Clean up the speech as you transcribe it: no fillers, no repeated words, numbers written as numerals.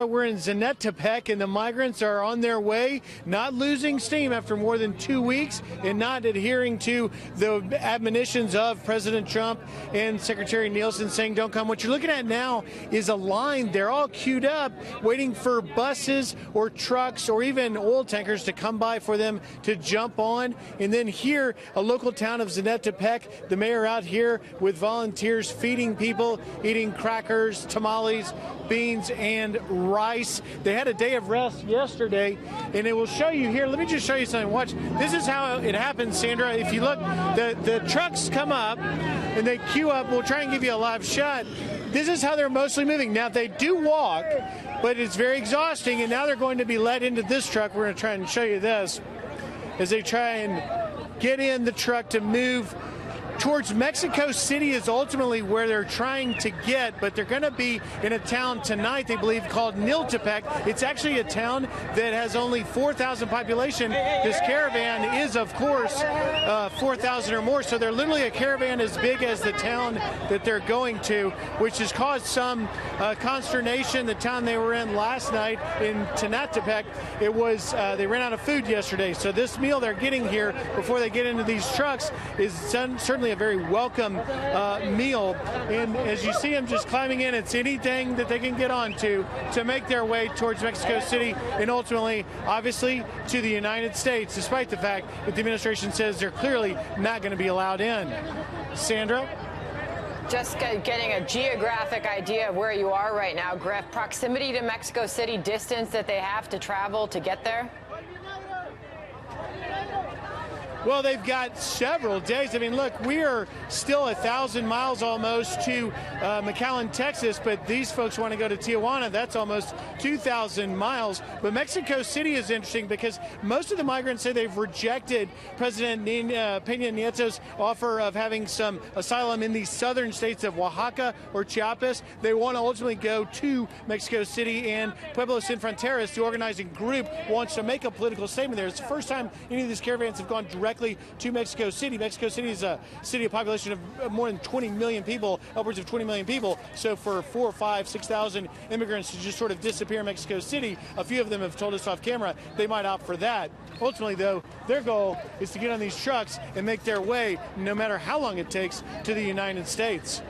We're in Zenectepec, and the migrants are on their way, not losing steam after more than 2 weeks and not adhering to the admonitions of President Trump and Secretary Nielsen saying don't come. What you're looking at now is a line. They're all queued up waiting for buses or trucks or even oil tankers to come by for them to jump on. And then here, a local town of Zenectepec, the mayor out here with volunteers feeding people, eating crackers, tamales, beans, and rice. They had a day of rest yesterday, and it will show you here. Let me just show you something. Watch. This is how it happens, Sandra. If you look, the trucks come up and they queue up. We'll try and give you a live shot. This is how they're mostly moving. Now, they do walk, but it's very exhausting, and now they're going to be led into this truck. We're going to try and show you this as they try and get in the truck to move towards Mexico City is ultimately where they're trying to get, but they're going to be in a town tonight, they believe, called Niltepec. It's actually a town that has only 4,000 population. This caravan is, of course, 4,000 or more, so they're literally a caravan as big as the town that they're going to, which has caused some consternation. The town they were in last night in Zenectepec, it was they ran out of food yesterday, so this meal they're getting here before they get into these trucks is certainly a very welcome meal. And as you see them just climbing in, it's anything that they can get onto to make their way towards Mexico City and ultimately, obviously, to the United States, despite the fact that the administration says they're clearly not going to be allowed in. Sandra? Just getting a geographic idea of where you are right now, Griff. Proximity to Mexico City, distance that they have to travel to get there? Well, they've got several days. I mean, look, we are still 1,000 miles almost to McAllen, Texas, but these folks want to go to Tijuana. That's almost 2,000 miles. But Mexico City is interesting because most of the migrants say they've rejected President Peña Nieto's offer of having some asylum in the southern states of Oaxaca or Chiapas. They want to ultimately go to Mexico City, and Pueblo Sin Fronteras, the organizing group, wants to make a political statement there. It's the first time any of these caravans have gone directly to Mexico City. Mexico City is a city of population of more than 20 million people, upwards of 20 million people. So for 4,000, 5,000, 6,000 immigrants to just sort of disappear in Mexico City, a few of them have told us off camera they might opt for that. Ultimately, though, their goal is to get on these trucks and make their way, no matter how long it takes, to the United States.